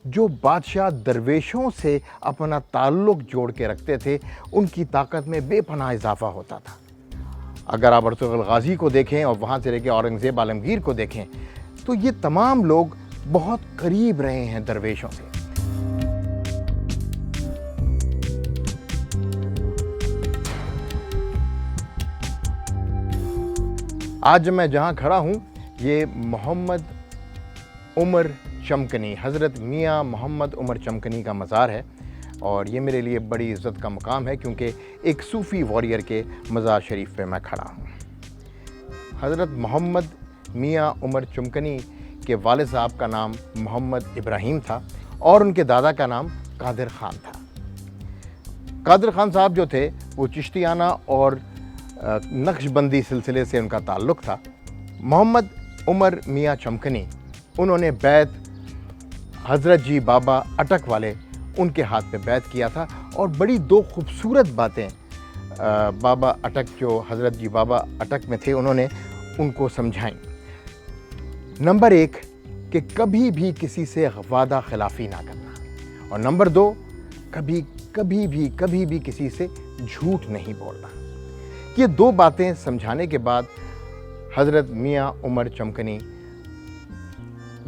جو بادشاہ درویشوں سے اپنا تعلق جوڑ کے رکھتے تھے ان کی طاقت میں بے پناہ اضافہ ہوتا تھا۔ اگر آپ ارطغرل غازی کو دیکھیں اور وہاں سے لے کے اورنگزیب عالمگیر کو دیکھیں تو یہ تمام لوگ بہت قریب رہے ہیں درویشوں سے۔ آج میں جہاں کھڑا ہوں یہ محمد عمر چمکنی، حضرت میاں محمد عمر چمکنی کا مزار ہے، اور یہ میرے لیے بڑی عزت کا مقام ہے کیونکہ ایک صوفی واریر کے مزار شریف پہ میں کھڑا ہوں۔ حضرت محمد میاں عمر چمکنی کے والد صاحب کا نام محمد ابراہیم تھا اور ان کے دادا کا نام قادر خان تھا۔ قادر خان صاحب جو تھے وہ چشتیانہ اور نقش بندی سلسلے سے ان کا تعلق تھا۔ محمد عمر میاں چمکنی انہوں نے بیعت حضرت جی بابا اٹک والے ان کے ہاتھ پہ بیعت کیا تھا، اور بڑی دو خوبصورت باتیں بابا اٹک جو حضرت جی بابا اٹک میں تھے انہوں نے ان کو سمجھائیں۔ نمبر 1 کہ کبھی بھی کسی سے وعدہ خلافی نہ کرنا، اور نمبر 2 کبھی بھی کسی سے جھوٹ نہیں بولنا۔ یہ دو باتیں سمجھانے کے بعد حضرت میاں عمر چمکنی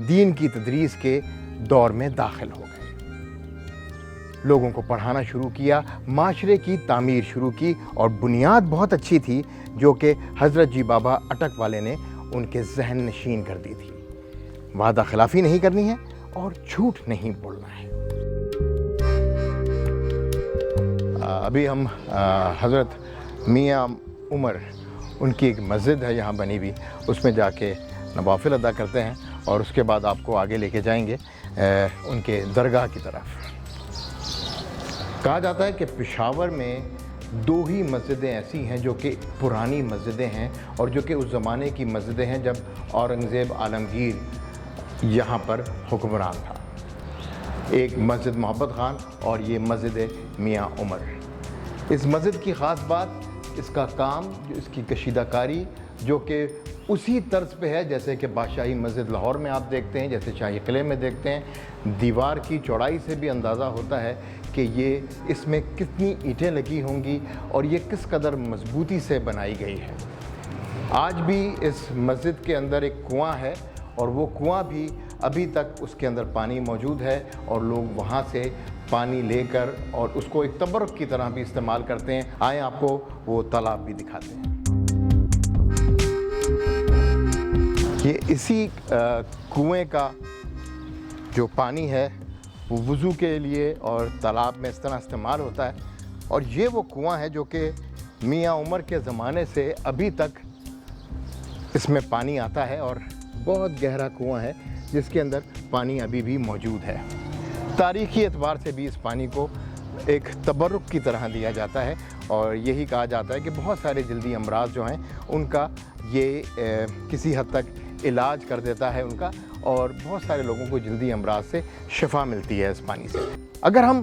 دین کی تدریس کے دور میں داخل ہو گئے، لوگوں کو پڑھانا شروع کیا، معاشرے کی تعمیر شروع کی، اور بنیاد بہت اچھی تھی جو کہ حضرت جی بابا اٹک والے نے ان کے ذہن نشین کر دی تھی۔ وعدہ خلافی نہیں کرنی ہے اور جھوٹ نہیں بولنا ہے۔ ابھی ہم حضرت میاں عمر ان کی ایک مسجد ہے یہاں بنی ہوئی، اس میں جا کے نوافل ادا کرتے ہیں، اور اس کے بعد آپ کو آگے لے کے جائیں گے ان کے درگاہ کی طرف۔ کہا جاتا ہے کہ پشاور میں 2 ہی مسجدیں ایسی ہیں جو کہ پرانی مسجدیں ہیں، اور جو کہ اس زمانے کی مسجدیں ہیں جب اورنگزیب عالمگیر یہاں پر حکمران تھا۔ ایک مسجد محبت خان اور یہ مسجد میاں عمر۔ اس مسجد کی خاص بات اس کا کام، اس کی کشیدہ کاری، جو کہ اسی طرز پہ ہے جیسے کہ بادشاہی مسجد لاہور میں آپ دیکھتے ہیں، جیسے شاہی قلعے میں دیکھتے ہیں۔ دیوار کی چوڑائی سے بھی اندازہ ہوتا ہے کہ یہ اس میں کتنی اینٹیں لگی ہوں گی اور یہ کس قدر مضبوطی سے بنائی گئی ہے۔ آج بھی اس مسجد کے اندر ایک کنواں ہے، اور وہ کنواں بھی ابھی تک اس کے اندر پانی موجود ہے، اور لوگ وہاں سے پانی لے کر اور اس کو ایک تبرک کی طرح بھی استعمال کرتے ہیں۔ آئیں آپ کو وہ تالاب بھی دکھاتے ہیں۔ یہ اسی کنویں کا جو پانی ہے وہ وضو کے لیے اور تالاب میں اس طرح استعمال ہوتا ہے، اور یہ وہ کنواں ہے جو کہ میاں عمر کے زمانے سے ابھی تک اس میں پانی آتا ہے، اور بہت گہرا کنواں ہے جس کے اندر پانی ابھی بھی موجود ہے۔ تاریخی اعتبار سے بھی اس پانی کو ایک تبرک کی طرح دیا جاتا ہے، اور یہی کہا جاتا ہے کہ بہت سارے جلدی امراض جو ہیں ان کا یہ کسی حد تک علاج کر دیتا ہے ان کا، اور بہت سارے لوگوں کو جلدی امراض سے شفا ملتی ہے اس پانی سے۔ اگر ہم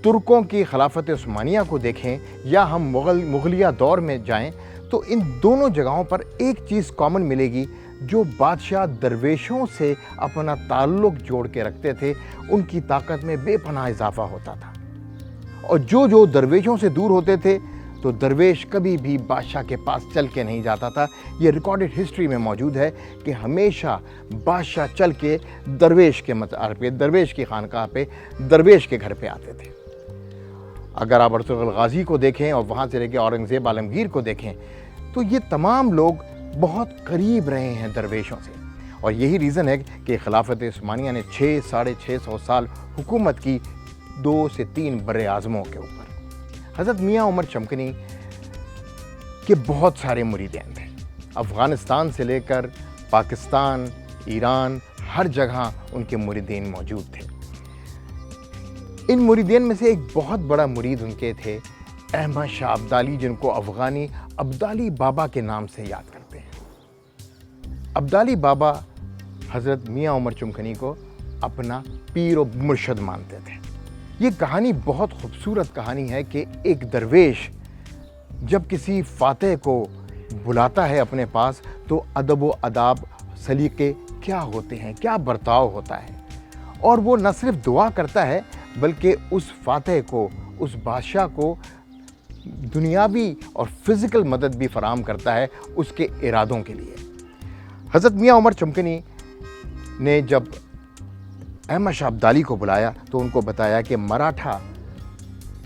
ترکوں کی خلافت عثمانیہ کو دیکھیں یا ہم مغلیہ دور میں جائیں تو ان دونوں جگہوں پر ایک چیز کامن ملے گی، جو بادشاہ درویشوں سے اپنا تعلق جوڑ کے رکھتے تھے ان کی طاقت میں بے پناہ اضافہ ہوتا تھا، اور جو درویشوں سے دور ہوتے تھے تو درویش کبھی بھی بادشاہ کے پاس چل کے نہیں جاتا تھا۔ یہ ریکارڈڈ ہسٹری میں موجود ہے کہ ہمیشہ بادشاہ چل کے درویش کے مزار پہ، درویش کی خانقاہ پہ، درویش کے گھر پہ آتے تھے۔ اگر آپ ارطغرل غازی کو دیکھیں اور وہاں سے لے کے اورنگزیب عالمگیر کو دیکھیں تو یہ تمام لوگ بہت قریب رہے ہیں درویشوں سے، اور یہی ریزن ہے کہ خلافت عثمانیہ نے 600-650 سال حکومت کی 2 سے 3 بر اعظموں کے اوپر۔ حضرت میاں عمر چمکنی کے بہت سارے مریدین تھے، افغانستان سے لے کر پاکستان، ایران، ہر جگہ ان کے مریدین موجود تھے۔ ان مریدین میں سے ایک بہت بڑا مرید ان کے تھے احمد شاہ ابدالی، جن کو افغانی ابدالی بابا کے نام سے یاد کرتے ہیں۔ ابدالی بابا حضرت میاں عمر چمکنی کو اپنا پیر و مرشد مانتے تھے۔ یہ کہانی بہت خوبصورت کہانی ہے کہ ایک درویش جب کسی فاتح کو بلاتا ہے اپنے پاس تو ادب و آداب، سلیقے کیا ہوتے ہیں، کیا برتاؤ ہوتا ہے، اور وہ نہ صرف دعا کرتا ہے بلکہ اس فاتح کو, اس بادشاہ کو دنیاوی اور فزیکل مدد بھی فراہم کرتا ہے اس کے ارادوں کے لیے. حضرت میاں عمر چمکنی نے جب احمد شاہ ابدالی کو بلایا تو ان کو بتایا کہ مراٹھا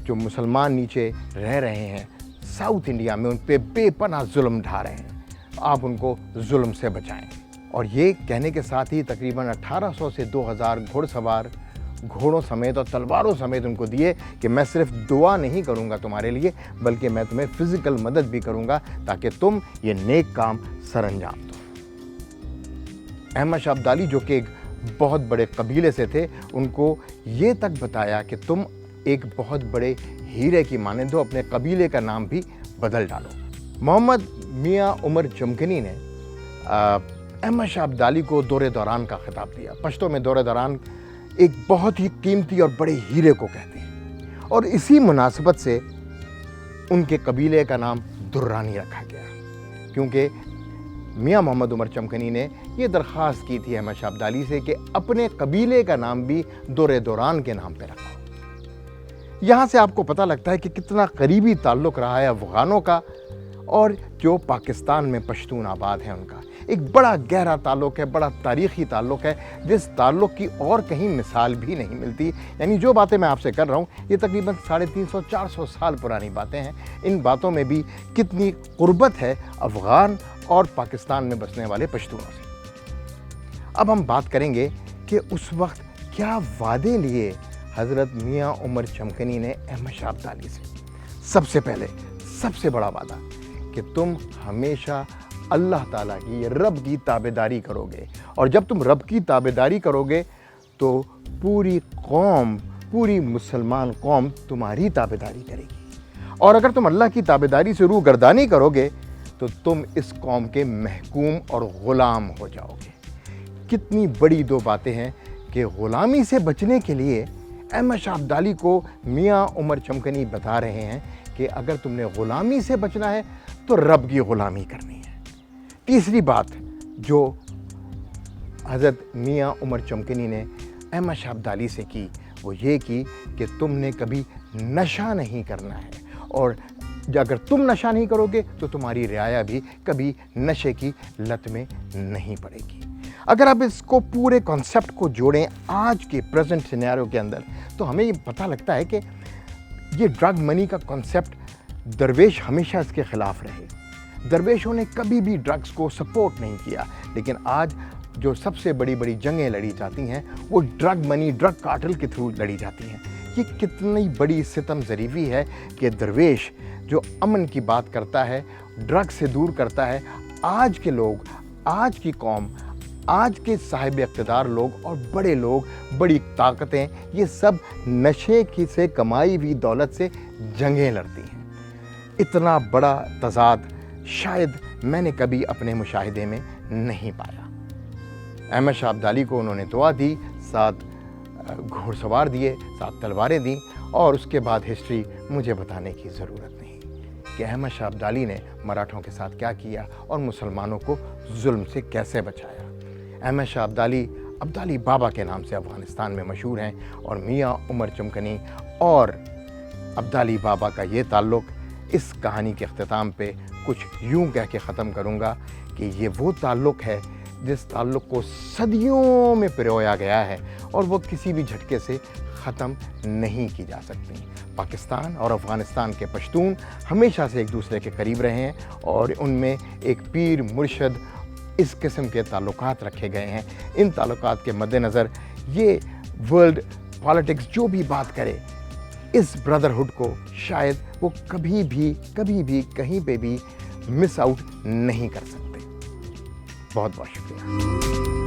جو مسلمان نیچے رہ رہے ہیں ساؤتھ انڈیا میں, ان پہ بے پناہ ظلم ڈھا رہے ہیں, آپ ان کو ظلم سے بچائیں. اور یہ کہنے کے ساتھ ہی تقریباً 1800 سے 2000 گھوڑ سوار گھوڑوں سمیت اور تلواروں سمیت ان کو دیے کہ میں صرف دعا نہیں کروں گا تمہارے لیے بلکہ میں تمہیں فزیکل مدد بھی کروں گا تاکہ تم یہ نیک کام سر انجام دو. احمد شاہ ابدالی جو کہ ایک بہت بڑے قبیلے سے تھے, ان کو یہ تک بتایا کہ تم ایک بہت بڑے ہیرے کی مانند ہو, اپنے قبیلے کا نام بھی بدل ڈالو. محمد میاں عمر چمکنی نے احمد شاہ ابدالی کو دور دوران کا خطاب دیا. پشتو میں دور دوران ایک بہت ہی قیمتی اور بڑے ہیرے کو کہتے ہیں, اور اسی مناسبت سے ان کے قبیلے کا نام درانی رکھا گیا, کیونکہ میاں محمد عمر چمکنی نے یہ درخواست کی تھی احمد شاہ ابدالی سے کہ اپنے قبیلے کا نام بھی دور دوران کے نام پہ رکھو. یہاں سے آپ کو پتہ لگتا ہے کہ کتنا قریبی تعلق رہا ہے افغانوں کا اور جو پاکستان میں پشتون آباد ہیں ان کا. ایک بڑا گہرا تعلق ہے, بڑا تاریخی تعلق ہے, جس تعلق کی اور کہیں مثال بھی نہیں ملتی. یعنی جو باتیں میں آپ سے کر رہا ہوں یہ تقریباً 350-400 سال پرانی باتیں ہیں. ان باتوں میں بھی کتنی قربت ہے افغان اور پاکستان میں بسنے والے پشتونوں سے. اب ہم بات کریں گے کہ اس وقت کیا وعدے لیے حضرت میاں عمر چمکنی نے احمد شاہ ابدالی سے. سب سے پہلے سب سے بڑا وعدہ کہ تم ہمیشہ اللہ تعالیٰ کی, رب کی تابعداری کرو گے, اور جب تم رب کی تابعداری کرو گے تو پوری قوم, پوری مسلمان قوم تمہاری تابعداری کرے گی, اور اگر تم اللہ کی تابعداری سے روح گردانی کرو گے تو تم اس قوم کے محکوم اور غلام ہو جاؤ گے. کتنی بڑی دو باتیں ہیں کہ غلامی سے بچنے کے لیے احمد شاہ ابدالی کو میاں عمر چمکنی بتا رہے ہیں کہ اگر تم نے غلامی سے بچنا ہے تو رب کی غلامی کرنی ہے. تیسری بات جو حضرت میاں عمر چمکنی نے احمد شاہ ابدالی سے کی وہ یہ کی کہ تم نے کبھی نشہ نہیں کرنا ہے, اور اگر تم نشہ نہیں کرو گے تو تمہاری رعایا بھی کبھی نشے کی لت میں نہیں پڑے گی. اگر آپ اس کو پورے کانسیپٹ کو جوڑیں آج کے پریزنٹ سینیریو کے اندر تو ہمیں یہ پتہ لگتا ہے کہ یہ ڈرگ منی کا کانسیپٹ درویش ہمیشہ اس کے خلاف رہے. درویشوں نے کبھی بھی ڈرگس کو سپورٹ نہیں کیا, لیکن آج جو سب سے بڑی بڑی جنگیں لڑی جاتی ہیں وہ ڈرگ منی, ڈرگ کارٹل کے تھرو لڑی جاتی ہیں. یہ کتنی بڑی ستم ظریفی ہے کہ درویش جو امن کی بات کرتا ہے, ڈرگ سے دور کرتا ہے, آج کے لوگ, آج کی قوم, آج کے صاحب اقتدار لوگ اور بڑے لوگ, بڑی طاقتیں, یہ سب نشے کی سے کمائی ہوئی دولت سے جنگیں لڑتی ہیں. اتنا بڑا تضاد شاید میں نے کبھی اپنے مشاہدے میں نہیں پایا. احمد شاہ ابدالی کو انہوں نے دعا دی, 7 گھوڑ سوار دیے, 7 تلواریں دیں, اور اس کے بعد ہسٹری مجھے بتانے کی ضرورت نہیں کہ احمد شاہ ابدالی نے مراٹھوں کے ساتھ کیا کیا اور مسلمانوں کو ظلم سے کیسے بچایا. احمد شاہ ابدالی ابدالی بابا کے نام سے افغانستان میں مشہور ہیں, اور میاں عمر چمکنی اور ابدالی بابا کا یہ تعلق اس کہانی کے اختتام پہ کچھ یوں کہہ کے ختم کروں گا کہ یہ وہ تعلق ہے جس تعلق کو صدیوں میں پرویا گیا ہے اور وہ کسی بھی جھٹکے سے ختم نہیں کی جا سکتی. پاکستان اور افغانستان کے پشتون ہمیشہ سے ایک دوسرے کے قریب رہے ہیں, اور ان میں ایک پیر مرشد اس قسم کے تعلقات رکھے گئے ہیں. ان تعلقات کے مد نظر یہ ورلڈ پالیٹکس جو بھی بات کرے, اس بردرہڈ کو شاید وہ کبھی بھی کہیں پہ بھی مس آؤٹ نہیں کر سکتے. بہت بہت شکریہ.